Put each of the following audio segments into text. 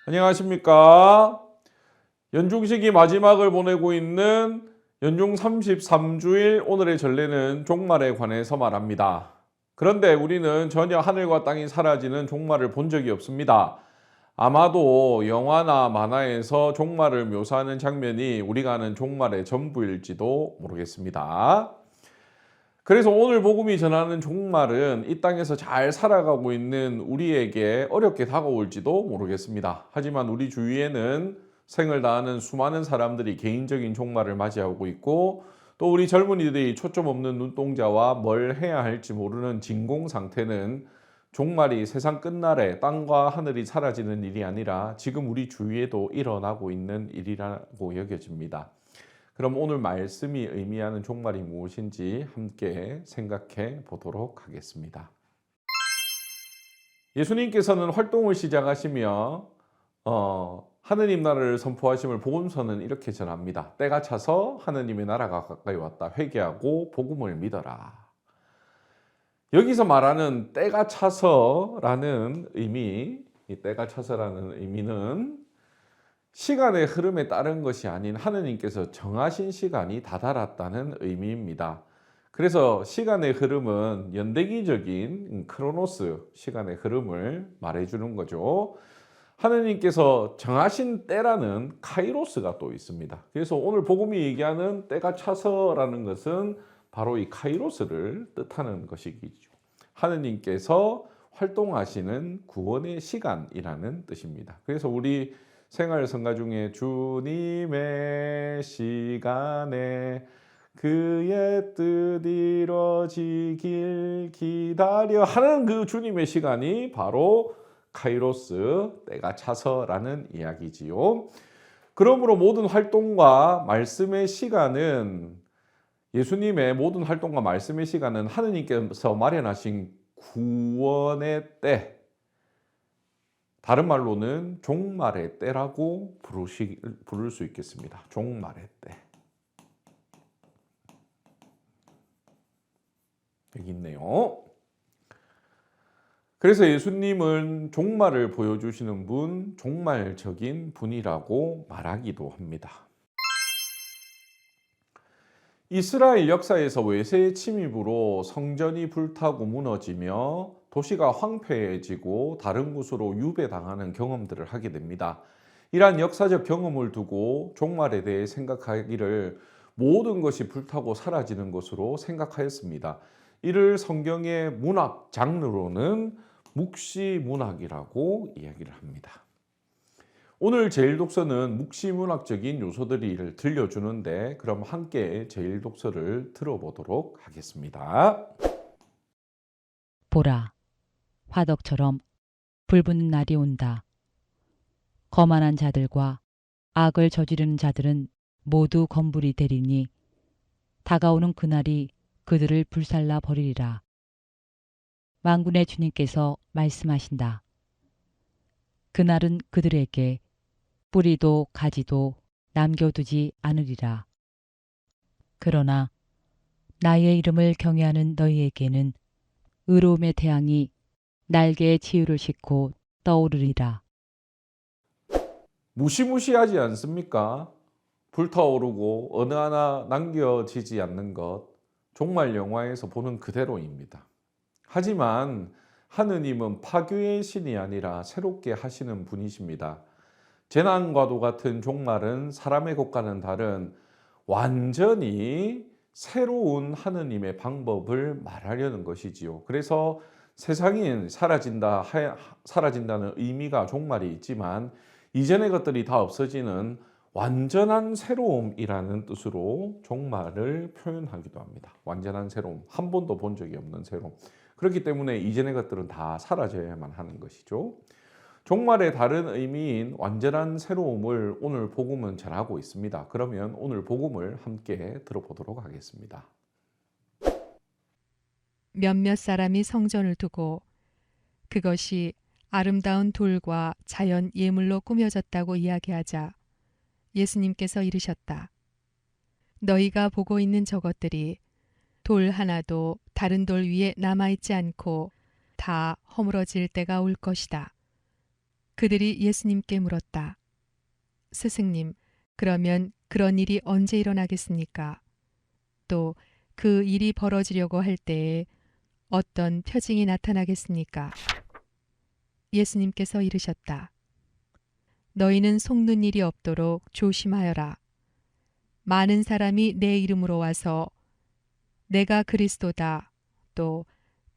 안녕하십니까. 연중식이 마지막을 보내고 있는 연중 33주일 오늘의 전례는 종말에 관해서 말합니다. 그런데 우리는 전혀 하늘과 땅이 사라지는 종말을 본 적이 없습니다. 아마도 영화나 만화에서 종말을 묘사하는 장면이 우리가 아는 종말의 전부일지도 모르겠습니다. 그래서 오늘 복음이 전하는 종말은 이 땅에서 잘 살아가고 있는 우리에게 어렵게 다가올지도 모르겠습니다. 하지만 우리 주위에는 생을 다하는 수많은 사람들이 개인적인 종말을 맞이하고 있고, 또 우리 젊은이들이 초점 없는 눈동자와 뭘 해야 할지 모르는 진공 상태는 종말이 세상 끝날에 땅과 하늘이 사라지는 일이 아니라 지금 우리 주위에도 일어나고 있는 일이라고 여겨집니다. 그럼 오늘 말씀이 의미하는 종말이 무엇인지 함께 생각해 보도록 하겠습니다. 예수님께서는 활동을 시작하시며 하느님 나라를 선포하심을 복음서는 이렇게 전합니다. 때가 차서 하느님의 나라가 가까이 왔다. 회개하고 복음을 믿어라. 여기서 말하는 때가 차서라는 의미, 이 때가 차서라는 의미는 시간의 흐름에 따른 것이 아닌 하느님께서 정하신 시간이 다다랐다는 의미입니다. 그래서 시간의 흐름은 연대기적인 크로노스, 시간의 흐름을 말해주는 거죠. 하느님께서 정하신 때라는 카이로스가 또 있습니다. 그래서 오늘 복음이 얘기하는 때가 차서라는 것은 바로 이 카이로스를 뜻하는 것이죠. 하느님께서 활동하시는 구원의 시간이라는 뜻입니다. 그래서 우리 생활 성가 중에 주님의 시간에 그의 뜻 이루어지길 기다려 하는 그 주님의 시간이 바로 카이로스, 때가 차서라는 이야기지요. 그러므로 모든 활동과 말씀의 시간은 예수님의 모든 활동과 말씀의 시간은 하느님께서 마련하신 구원의 때, 다른 말로는 종말의 때라고 부를 수 있겠습니다. 종말의 때. 여기 있네요. 그래서 예수님은 종말을 보여주시는 분, 종말적인 분이라고 말하기도 합니다. 이스라엘 역사에서 외세의 침입으로 성전이 불타고 무너지며 도시가 황폐해지고 다른 곳으로 유배당하는 경험들을 하게 됩니다. 이러한 역사적 경험을 두고 종말에 대해 생각하기를 모든 것이 불타고 사라지는 것으로 생각하였습니다. 이를 성경의 문학 장르로는 묵시문학이라고 이야기를 합니다. 오늘 제일독서는 묵시문학적인 요소들을 들려주는데, 그럼 함께 제일독서를 들어보도록 하겠습니다. 보라, 화덕처럼 불붙는 날이 온다. 거만한 자들과 악을 저지르는 자들은 모두 건불이 되리니 다가오는 그날이 그들을 불살라 버리리라. 만군의 주님께서 말씀하신다. 그날은 그들에게 뿌리도 가지도 남겨두지 않으리라. 그러나 나의 이름을 경외하는 너희에게는 의로움의 태양이 날개에 치유를 싣고 떠오르리라. 무시무시하지 않습니까? 불타오르고 어느 하나 남겨지지 않는 것, 종말 영화에서 보는 그대로입니다. 하지만 하느님은 파괴의 신이 아니라 새롭게 하시는 분이십니다. 재난과도 같은 종말은 사람의 것과는 다른 완전히 새로운 하느님의 방법을 말하려는 것이지요. 그래서 세상이 사라진다는 의미가 종말이 있지만 이전의 것들이 다 없어지는 완전한 새로움이라는 뜻으로 종말을 표현하기도 합니다. 완전한 새로움, 한 번도 본 적이 없는 새로움. 그렇기 때문에 이전의 것들은 다 사라져야만 하는 것이죠. 종말의 다른 의미인 완전한 새로움을 오늘 복음은 전하고 있습니다. 그러면 오늘 복음을 함께 들어보도록 하겠습니다. 몇몇 사람이 성전을 두고 그것이 아름다운 돌과 자연 예물로 꾸며졌다고 이야기하자 예수님께서 이르셨다. 너희가 보고 있는 저것들이 돌 하나도 다른 돌 위에 남아있지 않고 다 허물어질 때가 올 것이다. 그들이 예수님께 물었다. 스승님, 그러면 그런 일이 언제 일어나겠습니까? 또 그 일이 벌어지려고 할 때에 어떤 표징이 나타나겠습니까? 예수님께서 이르셨다. 너희는 속는 일이 없도록 조심하여라. 많은 사람이 내 이름으로 와서 내가 그리스도다, 또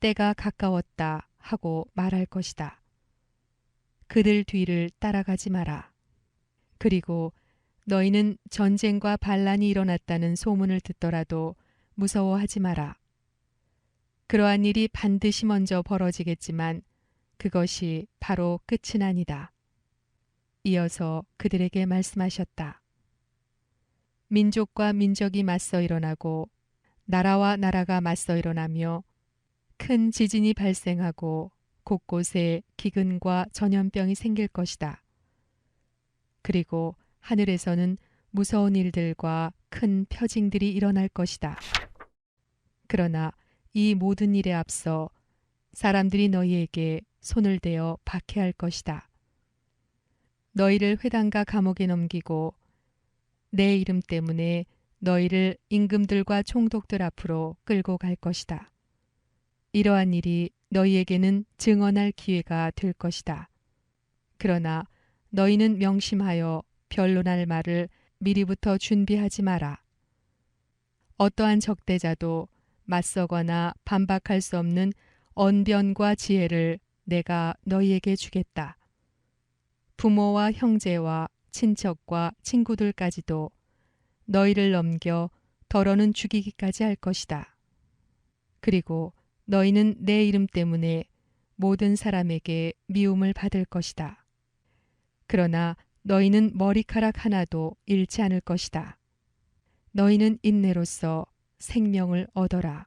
때가 가까웠다 하고 말할 것이다. 그들 뒤를 따라가지 마라. 그리고 너희는 전쟁과 반란이 일어났다는 소문을 듣더라도 무서워하지 마라. 그러한 일이 반드시 먼저 벌어지겠지만 그것이 바로 끝은 아니다. 이어서 그들에게 말씀하셨다. 민족과 민족이 맞서 일어나고 나라와 나라가 맞서 일어나며 큰 지진이 발생하고 곳곳에 기근과 전염병이 생길 것이다. 그리고 하늘에서는 무서운 일들과 큰 표징들이 일어날 것이다. 그러나 이 모든 일에 앞서 사람들이 너희에게 손을 대어 박해할 것이다. 너희를 회당과 감옥에 넘기고 내 이름 때문에 너희를 임금들과 총독들 앞으로 끌고 갈 것이다. 이러한 일이 너희에게는 증언할 기회가 될 것이다. 그러나 너희는 명심하여 변론할 말을 미리부터 준비하지 마라. 어떠한 적대자도 맞서거나 반박할 수 없는 언변과 지혜를 내가 너희에게 주겠다. 부모와 형제와 친척과 친구들까지도 너희를 넘겨 더러는 죽이기까지 할 것이다. 그리고 너희는 내 이름 때문에 모든 사람에게 미움을 받을 것이다. 그러나 너희는 머리카락 하나도 잃지 않을 것이다. 너희는 인내로써 생명을 얻어라.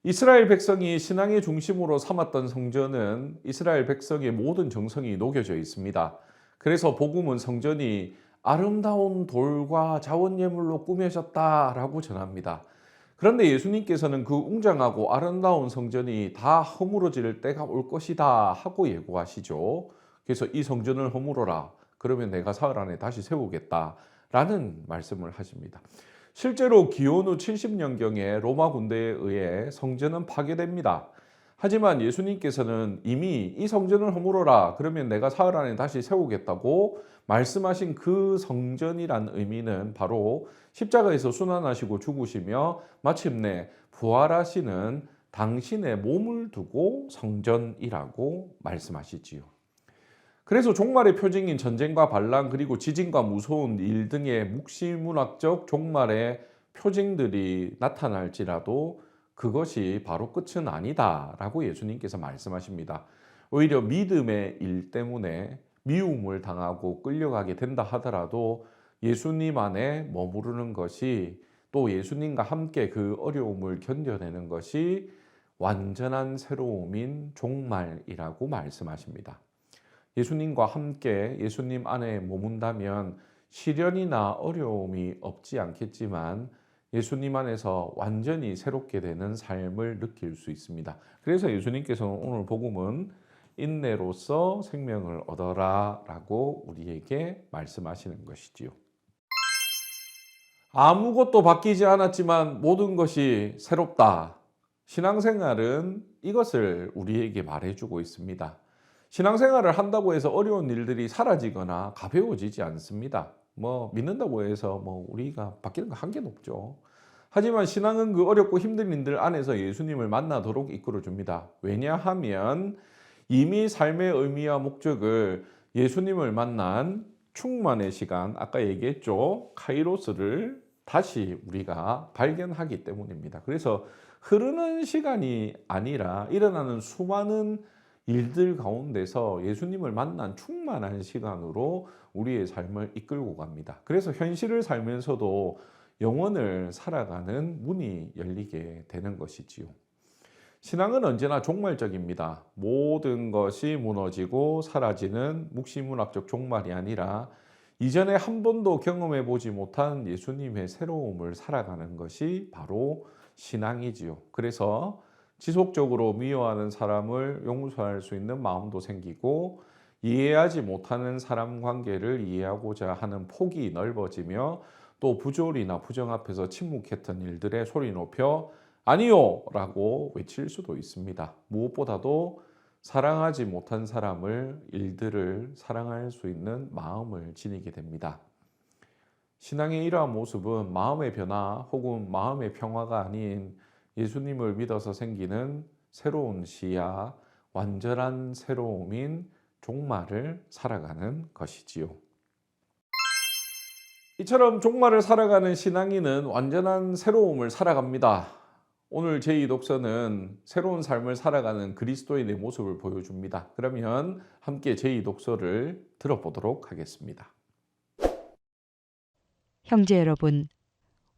이스라엘 백성이 신앙의 중심으로 삼았던 성전은 이스라엘 백성의 모든 정성이 녹여져 있습니다. 그래서 복음은 성전이 아름다운 돌과 자원 예물로 꾸며졌다라고 전합니다. 그런데 예수님께서는 그 웅장하고 아름다운 성전이 다 허물어질 때가 올 것이다 하고 예고하시죠. 그래서 이 성전을 허물어라. 그러면 내가 사흘 안에 다시 세우겠다라는 말씀을 하십니다. 실제로 기원 후 70년경에 로마 군대에 의해 성전은 파괴됩니다. 하지만 예수님께서는 이미 이 성전을 허물어라. 그러면 내가 사흘 안에 다시 세우겠다고 말씀하신 그 성전이란 의미는 바로 십자가에서 순환하시고 죽으시며 마침내 부활하시는 당신의 몸을 두고 성전이라고 말씀하시지요. 그래서 종말의 표징인 전쟁과 반란 그리고 지진과 무서운 일 등의 묵시문학적 종말의 표징들이 나타날지라도 그것이 바로 끝은 아니다라고 예수님께서 말씀하십니다. 오히려 믿음의 일 때문에 미움을 당하고 끌려가게 된다 하더라도 예수님 안에 머무르는 것이 또 예수님과 함께 그 어려움을 견뎌내는 것이 완전한 새로움인 종말이라고 말씀하십니다. 예수님과 함께 예수님 안에 머문다면 시련이나 어려움이 없지 않겠지만 예수님 안에서 완전히 새롭게 되는 삶을 느낄 수 있습니다. 그래서 예수님께서는 오늘 복음은 인내로서 생명을 얻어라 라고 우리에게 말씀하시는 것이지요. 아무것도 바뀌지 않았지만 모든 것이 새롭다. 신앙생활은 이것을 우리에게 말해주고 있습니다. 신앙생활을 한다고 해서 어려운 일들이 사라지거나 가벼워지지 않습니다. 믿는다고 해서 우리가 바뀌는 거 한 개도 없죠. 하지만 신앙은 그 어렵고 힘든 일들 안에서 예수님을 만나도록 이끌어줍니다. 왜냐하면 이미 삶의 의미와 목적을 예수님을 만난 충만의 시간, 아까 얘기했죠. 카이로스를 다시 우리가 발견하기 때문입니다. 그래서 흐르는 시간이 아니라 일어나는 수많은 일들 가운데서 예수님을 만난 충만한 시간으로 우리의 삶을 이끌고 갑니다. 그래서 현실을 살면서도 영혼을 살아가는 문이 열리게 되는 것이지요. 신앙은 언제나 종말적입니다. 모든 것이 무너지고 사라지는 묵시문학적 종말이 아니라 이전에 한 번도 경험해 보지 못한 예수님의 새로움을 살아가는 것이 바로 신앙이지요. 그래서 지속적으로 미워하는 사람을 용서할 수 있는 마음도 생기고 이해하지 못하는 사람 관계를 이해하고자 하는 폭이 넓어지며 또 부조리나 부정 앞에서 침묵했던 일들에 소리 높여 아니요! 라고 외칠 수도 있습니다. 무엇보다도 사랑하지 못한 사람을, 일들을 사랑할 수 있는 마음을 지니게 됩니다. 신앙의 이러한 모습은 마음의 변화 혹은 마음의 평화가 아닌 예수님을 믿어서 생기는 새로운 시야, 완전한 새로움인 종말을 살아가는 것이지요. 이처럼 종말을 살아가는 신앙인은 완전한 새로움을 살아갑니다. 오늘 제2 독서는 새로운 삶을 살아가는 그리스도인의 모습을 보여줍니다. 그러면 함께 제2 독서를 들어보도록 하겠습니다. 형제 여러분,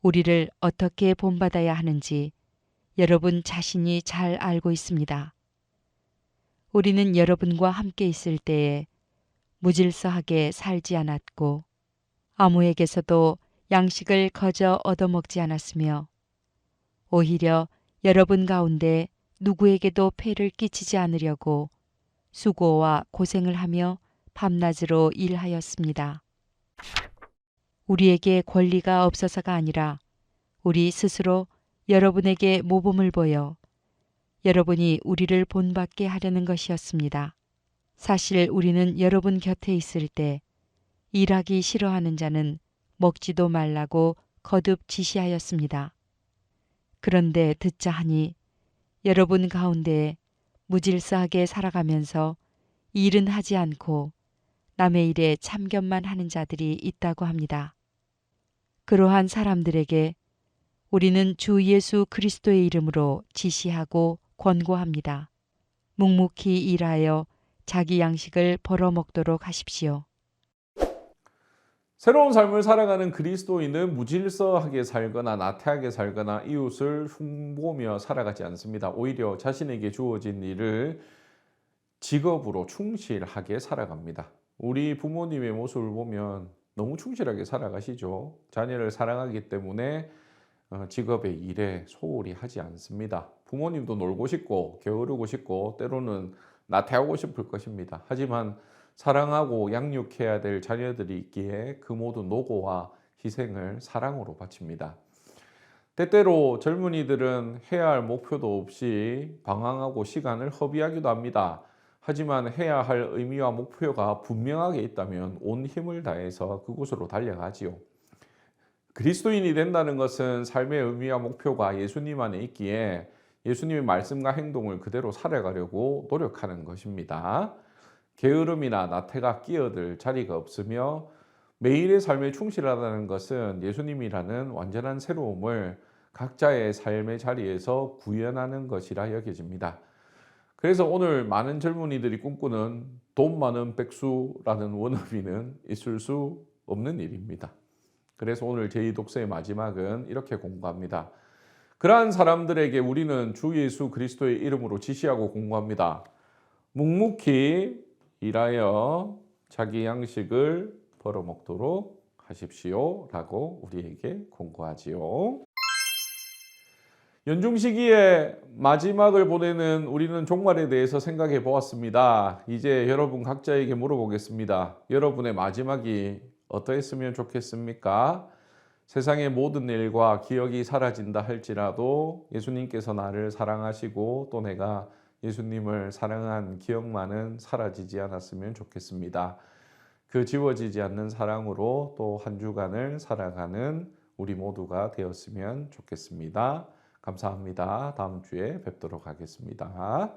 우리를 어떻게 본받아야 하는지 여러분 자신이 잘 알고 있습니다. 우리는 여러분과 함께 있을 때에 무질서하게 살지 않았고 아무에게서도 양식을 거저 얻어먹지 않았으며 오히려 여러분 가운데 누구에게도 폐를 끼치지 않으려고 수고와 고생을 하며 밤낮으로 일하였습니다. 우리에게 권리가 없어서가 아니라 우리 스스로 여러분에게 모범을 보여 여러분이 우리를 본받게 하려는 것이었습니다. 사실 우리는 여러분 곁에 있을 때 일하기 싫어하는 자는 먹지도 말라고 거듭 지시하였습니다. 그런데 듣자 하니 여러분 가운데 무질서하게 살아가면서 일은 하지 않고 남의 일에 참견만 하는 자들이 있다고 합니다. 그러한 사람들에게 우리는 주 예수 그리스도의 이름으로 지시하고 권고합니다. 묵묵히 일하여 자기 양식을 벌어먹도록 하십시오. 새로운 삶을 살아가는 그리스도인은 무질서하게 살거나 나태하게 살거나 이웃을 흉보며 살아가지 않습니다. 오히려 자신에게 주어진 일을 직업으로 충실하게 살아갑니다. 우리 부모님의 모습을 보면 너무 충실하게 살아가시죠. 자녀를 사랑하기 때문에 직업의 일에 소홀히 하지 않습니다. 부모님도 놀고 싶고 게으르고 싶고 때로는 나태하고 싶을 것입니다. 하지만 사랑하고 양육해야 될 자녀들이 있기에 그 모든 노고와 희생을 사랑으로 바칩니다. 때때로 젊은이들은 해야 할 목표도 없이 방황하고 시간을 허비하기도 합니다. 하지만 해야 할 의미와 목표가 분명하게 있다면 온 힘을 다해서 그곳으로 달려가지요. 그리스도인이 된다는 것은 삶의 의미와 목표가 예수님 안에 있기에 예수님의 말씀과 행동을 그대로 살아가려고 노력하는 것입니다. 게으름이나 나태가 끼어들 자리가 없으며 매일의 삶에 충실하다는 것은 예수님이라는 완전한 새로움을 각자의 삶의 자리에서 구현하는 것이라 여겨집니다. 그래서 오늘 많은 젊은이들이 꿈꾸는 돈 많은 백수라는 워너비는 있을 수 없는 일입니다. 그래서 오늘 제2 독서의 마지막은 이렇게 공고합니다. 그러한 사람들에게 우리는 주 예수 그리스도의 이름으로 지시하고 공고합니다. 묵묵히 일하여 자기 양식을 벌어먹도록 하십시오 라고 우리에게 공고하지요. 연중 시기의 마지막을 보내는 우리는 종말에 대해서 생각해 보았습니다. 이제 여러분 각자에게 물어보겠습니다. 여러분의 마지막이 어떠했으면 좋겠습니까? 세상의 모든 일과 기억이 사라진다 할지라도 예수님께서 나를 사랑하시고 또 내가 예수님을 사랑한 기억만은 사라지지 않았으면 좋겠습니다. 그 지워지지 않는 사랑으로 또 한 주간을 살아가는 우리 모두가 되었으면 좋겠습니다. 감사합니다. 다음 주에 뵙도록 하겠습니다.